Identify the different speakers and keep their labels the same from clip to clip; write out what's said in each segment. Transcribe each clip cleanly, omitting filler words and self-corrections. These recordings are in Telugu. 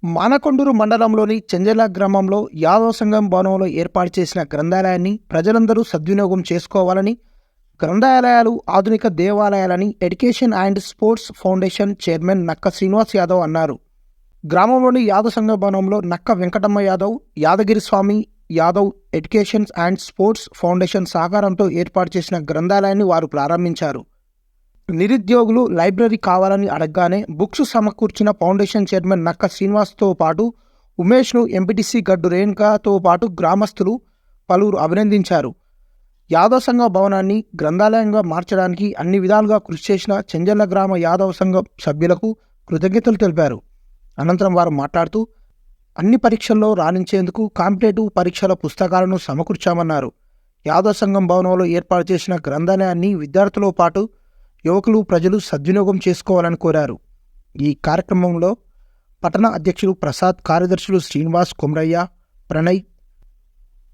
Speaker 1: మానకొండూరు మండలంలోని చెంజల గ్రామంలో యాదవ సంఘం భవనంలో ఏర్పాటు చేసిన గ్రంథాలయాన్ని ప్రజలందరూ సద్వినియోగం చేసుకోవాలని, గ్రంథాలయాలు ఆధునిక దేవాలయాలని education and sports foundation chairman Nakka Srinivas Yadav అన్నారు. గ్రామంలోని యాదవ సంఘ భవనంలో Nakka Venkatamma Yadav, Yadagiri Swamy Yadav education and sports foundation సహకారంతో ఏర్పాటు చేసిన గ్రంథాలయాన్ని వారు ప్రారంభించారు. నిరుద్యోగులు లైబ్రరీ కావాలని అడగగానే బుక్స్ సమకూర్చిన ఫౌండేషన్ చైర్మన్ నక్క శ్రీనివాస్తో పాటు ఉమేష్ను, ఎంపీటీసీ గడ్డు రేణుకతో పాటు గ్రామస్తులు పలువురు అభినందించారు. యాదవ సంఘ భవనాన్ని గ్రంథాలయంగా మార్చడానికి అన్ని విధాలుగా కృషి చేసిన చెంజల గ్రామ యాదవ సంఘం సభ్యులకు కృతజ్ఞతలు తెలిపారు. అనంతరం వారు మాట్లాడుతూ అన్ని పరీక్షల్లో రాణించేందుకు కాంపిటేటివ్ పరీక్షల పుస్తకాలను సమకూర్చామన్నారు. యాదవ సంఘం భవనంలో ఏర్పాటు చేసిన గ్రంథాలయాన్ని విద్యార్థులతో పాటు యువకులు, ప్రజలు సద్వినియోగం చేసుకోవాలని కోరారు. ఈ కార్యక్రమంలో పట్టణ అధ్యక్షులు ప్రసాద్, కార్యదర్శులు శ్రీనివాస్, కొమరయ్య, ప్రణయ్,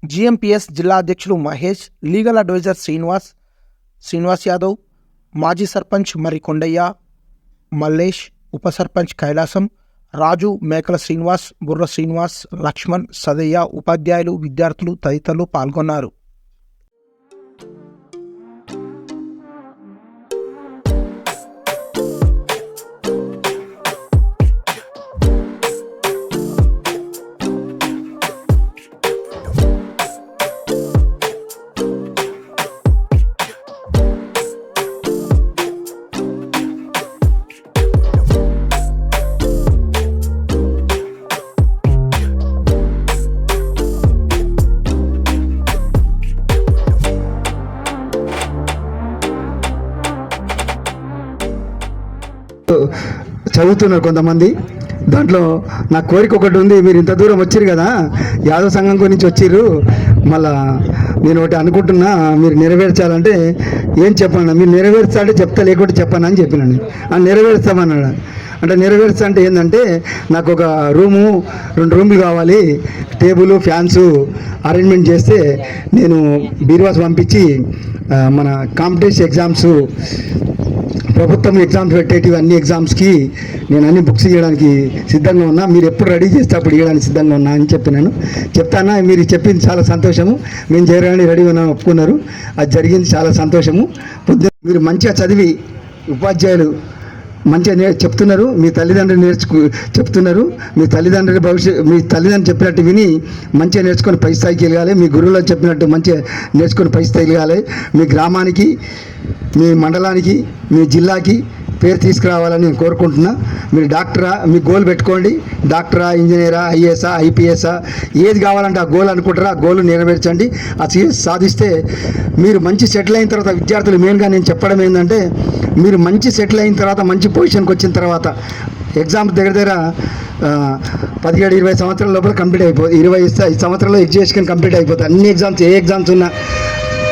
Speaker 1: జిఎంపిఎస్ జిల్లా అధ్యక్షులు మహేష్, లీగల్ అడ్వైజర్ శ్రీనివాస్ యాదవ్, మాజీ సర్పంచ్ మరి కొండయ్య, మల్లేష్, ఉప సర్పంచ్ కైలాసం, రాజు, మేకల శ్రీనివాస్, బుర్ర శ్రీనివాస్, లక్ష్మణ్, సదయ్య, ఉపాధ్యాయులు, విద్యార్థులు తదితరులు పాల్గొన్నారు.
Speaker 2: చదువుతున్నారు కొంతమంది. దాంట్లో నా కోరిక ఒకటి ఉంది. మీరు ఇంత దూరం వచ్చిర్రు కదా, యాదవ సంఘం గురించి వచ్చిర్రు, మళ్ళా నేను ఒకటి అనుకుంటున్నా, మీరు నెరవేర్చాలంటే ఏం చెప్పండి, మీరు నెరవేర్చా అంటే చెప్తా, లేకుంటే చెప్పను అని చెప్పినాను. నెరవేర్స్తామన్నాడు. అంటే నెరవేర్చా అంటే ఏంటంటే, నాకు ఒక రూము, 2 రూమ్లు కావాలి, టేబుల్, ఫ్యాన్స్ అరేంజ్మెంట్ చేస్తే నేను బీరువాస్ పంపించి మన కాంపిటేటివ్ ఎగ్జామ్స్, ప్రభుత్వం ఎగ్జామ్స్ పెట్టేటివి అన్ని ఎగ్జామ్స్కి నేను అన్ని బుక్స్ ఇవ్వడానికి సిద్ధంగా ఉన్నా, మీరు ఎప్పుడు రెడీ చేస్తే అప్పుడు ఇవ్వడానికి సిద్ధంగా ఉన్నా అని చెప్పినాను. చెప్తానా, మీరు చెప్పింది చాలా సంతోషము, మేము చేయడానికి రెడీ ఉన్నాను, ఒప్పుకున్నారు, అది జరిగింది, చాలా సంతోషము. మీరు మంచిగా చదివి ఉపాధ్యాయులు మంచిగా చెప్తున్నారు, మీ తల్లిదండ్రులు చెప్తున్నారు, మీ తల్లిదండ్రులు చెప్పినట్టు విని మంచిగా నేర్చుకొని పై స్థాయికి వెళ్ళాలి, మీ గురువులు చెప్పినట్టు మంచిగా నేర్చుకొని పై స్థాయికి వెళ్ళాలి, మీ గ్రామానికి, మీ మండలానికి, మీ జిల్లాకి పేరు తీసుకురావాలని నేను కోరుకుంటున్నా. మీరు డాక్టరా, మీ గోల్ పెట్టుకోండి, డాక్టరా, ఇంజనీరా, ఐఏఎస్ఆ, ఐపీఎస్ఆ, ఏది కావాలంటే ఆ గోల్ అనుకుంటారా, ఆ గోల్ నెరవేర్చండి. అది సాధిస్తే మీరు మంచి సెటిల్ అయిన తర్వాత, విద్యార్థులు మెయిన్గా నేను చెప్పడం ఏంటంటే, మీరు మంచి సెటిల్ అయిన తర్వాత, మంచి పొజిషన్కి వచ్చిన తర్వాత, ఎగ్జామ్స్ దగ్గర 17-20 సంవత్సరాల లోపల కంప్లీట్ అయిపోతుంది. 25 సంవత్సరాల్లో ఎడ్యుకేషన్ కంప్లీట్ అయిపోతుంది. అన్ని ఎగ్జామ్స్, ఏ ఎగ్జామ్స్ ఉన్నా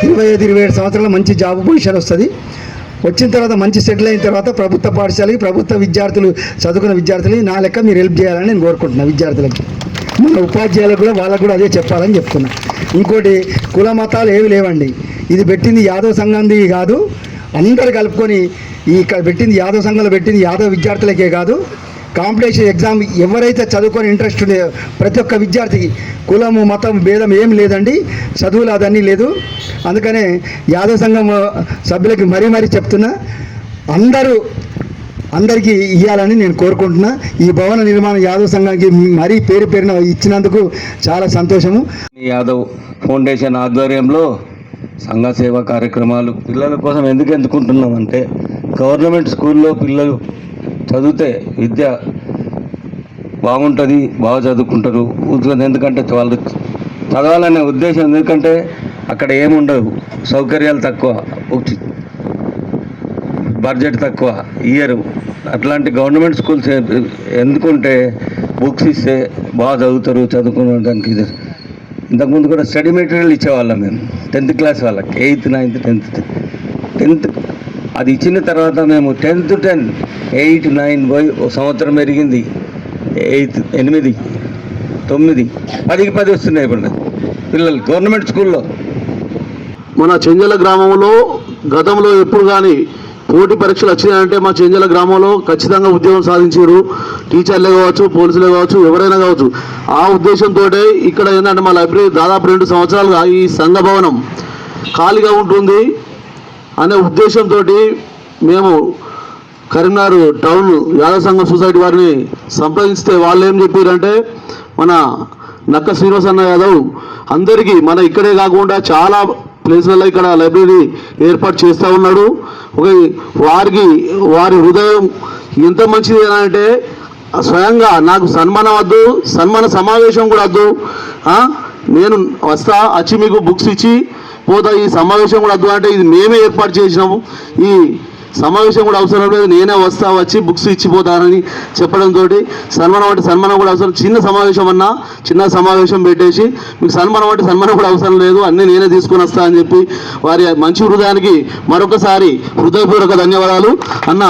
Speaker 2: 25-27 సంవత్సరాల మంచి జాబ్ పొజిషన్ వస్తుంది. వచ్చిన తర్వాత మంచి సెటిల్ అయిన తర్వాత ప్రభుత్వ పాఠశాలకి, ప్రభుత్వ విద్యార్థులు, చదువుకున్న విద్యార్థులు నా లెక్క మీరు హెల్ప్ చేయాలని నేను కోరుకుంటున్నాను. విద్యార్థులకి, మన ఉపాధ్యాయులకు కూడా, వాళ్ళకు కూడా అదే చెప్పాలని చెప్తున్నా. ఇంకోటి, కుల మతాలు ఏవి లేవండి. ఇది పెట్టింది యాదవ సంఘంది కాదు, అందరు కలుపుకొని ఇక్కడ పెట్టింది, యాదవ సంఘంలో పెట్టింది యాదవ విద్యార్థులకే కాదు, కాంపిటీషన్ ఎగ్జామ్ ఎవరైతే చదువుకొని ఇంట్రెస్ట్ ఉండే ప్రతి ఒక్క విద్యార్థికి కులము, మతం, భేదం ఏం లేదండి, చదువులు అదన్నీ లేదు. అందుకనే యాదవ సంఘం సభ్యులకి మరీ చెప్తున్నా, అందరికీ ఇవ్వాలని నేను కోరుకుంటున్నా. ఈ భవన నిర్మాణం యాదవ సంఘానికి మరీ పేరున ఇచ్చినందుకు చాలా సంతోషము.
Speaker 3: యాదవ్ ఫౌండేషన్ ఆధ్వర్యంలో సంఘ సేవా కార్యక్రమాలు పిల్లల కోసం ఎందుకు ఎంచుకుంటున్నామంటే, గవర్నమెంట్ స్కూల్లో పిల్లలు చదివితే విద్య బాగుంటుంది, బాగా చదువుకుంటారు. ఎందుకంటే వాళ్ళు చదవాలనే ఉద్దేశం, ఎందుకంటే అక్కడ ఏముండవు, సౌకర్యాలు తక్కువ, బడ్జెట్ తక్కువ ఇయ్యరు. అట్లాంటి గవర్నమెంట్ స్కూల్స్ ఎందుకుంటే బుక్స్ ఇస్తే బాగా చదువుతారు, చదువుకోవడానికి. ఇంతకుముందు కూడా స్టడీ మెటీరియల్ ఇచ్చేవాళ్ళం మేము 10th క్లాస్ వాళ్ళకి, 8th, 9th, 10th. అది ఇచ్చిన తర్వాత మేము 10th to 10, 8, 9 పోయి ఒక సంవత్సరం పెరిగింది, 8, 8, 9, 10కి 10 వస్తున్నాయి ఇప్పుడు పిల్లలు గవర్నమెంట్ స్కూల్లో.
Speaker 4: మన చెంజల గ్రామంలో గతంలో ఎప్పుడు కానీ పోటీ పరీక్షలు వచ్చినాయంటే మా చెంజల గ్రామంలో ఖచ్చితంగా ఉద్యోగం సాధించారు. టీచర్లే కావచ్చు, పోలీసులే కావచ్చు, ఎవరైనా కావచ్చు. ఆ ఉద్దేశంతో ఇక్కడ ఏంటంటే మా లైబ్రరీ దాదాపు 2 సంవత్సరాలుగా ఈ సంఘ భవనం ఖాళీగా ఉంటుంది అనే ఉద్దేశంతో మేము కరీంనగర్ టౌన్ యాదవ్ సంఘం సొసైటీ వారిని సంప్రదిస్తే వాళ్ళు ఏం చెప్పారంటే మన నక్క శ్రీనివాస్ అన్న యాదవ్ అందరికీ మన ఇక్కడే కాకుండా చాలా ప్లేస్లలో ఇక్కడ లైబ్రరీ ఏర్పాటు చేస్తూ ఉన్నాడు. వారి హృదయం ఎంత మంచిది అంటే స్వయంగా నాకు సన్మానం వద్దు, సన్మాన సమావేశం కూడా వద్దు, నేను వస్తా వచ్చి మీకు బుక్స్ ఇచ్చి పోతా, ఈ సమావేశం కూడా వద్దు అంటే ఇది మేమే ఏర్పాటు చేసినాము, ఈ సమావేశం కూడా అవసరం లేదు, నేనే వచ్చి బుక్స్ ఇచ్చిపోతానని చెప్పడంతో సన్మానం అంటే సన్మానం కూడా అవసరం, చిన్న సమావేశం అన్నా చిన్న సమావేశం పెట్టేసి మీకు సన్మానం అంటే సన్మానం కూడా అవసరం లేదు, అన్నీ నేనే తీసుకొని వస్తా అని చెప్పి వారి మంచి హృదయానికి మరొకసారి హృదయపూర్వక ధన్యవాదాలు. అన్న,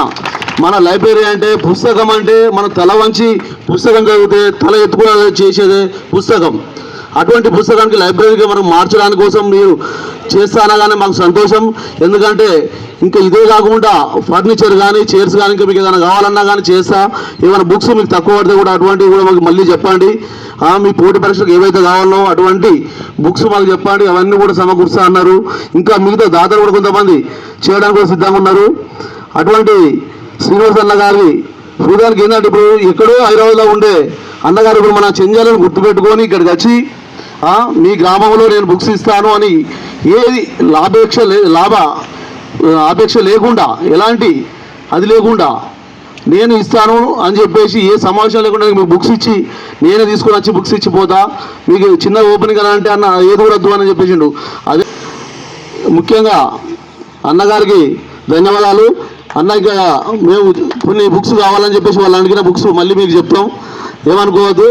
Speaker 4: మన లైబ్రరీ అంటే పుస్తకం అంటే మనం తల వంచి పుస్తకం చదివితే తల ఎత్తుకునే చేసేదే పుస్తకం. అటువంటి పుస్తకానికి లైబ్రరీగా మనం మార్చడానికి కోసం మీరు చేస్తానగానే మాకు సంతోషం. ఎందుకంటే ఇంకా ఇదే కాకుండా ఫర్నిచర్ కానీ చైర్స్ కానీ ఇంకా మీకు ఏదైనా కావాలన్నా కానీ చేస్తా. ఏమైనా బుక్స్ మీకు తక్కువ పడితే కూడా అటువంటివి కూడా మాకు మళ్ళీ చెప్పండి. మీ పోటీ పరీక్షలకు ఏవైతే కావాలో అటువంటి బుక్స్ మాకు చెప్పండి, అవన్నీ కూడా సమకూరుస్తా అన్నారు. ఇంకా మిగతా దాతలు కూడా కొంతమంది చేయడానికి కూడా సిద్ధంగా ఉన్నారు. అటువంటి శ్రీనివాస్ అన్న గారి హృదయానికి ఏంటంటే ఇప్పుడు ఎక్కడో హైదరాబాద్లో ఉండే అన్నగారు ఇప్పుడు మన చెంజాలను గుర్తుపెట్టుకొని ఇక్కడికి వచ్చి మీ గ్రామంలో నేను బుక్స్ ఇస్తాను అని ఏది ఆపేక్ష లేకుండా, ఎలాంటి అది లేకుండా నేను ఇస్తాను అని చెప్పేసి ఏ సమావేశం లేకుండా మీకు బుక్స్ ఇచ్చి నేనే తీసుకొని వచ్చి బుక్స్ ఇచ్చిపోతా, మీకు చిన్న ఓపెనింగ్ అని అంటే అన్న ఏది కూడా వద్దు అని చెప్పేసిండు. అదే ముఖ్యంగా అన్నగారికి ధన్యవాదాలు. అన్న ఇక మేము కొన్ని బుక్స్ కావాలని చెప్పేసి వాళ్ళు అడిగిన బుక్స్ మళ్ళీ మీకు చెప్తాం, ఏమనుకోవద్దు.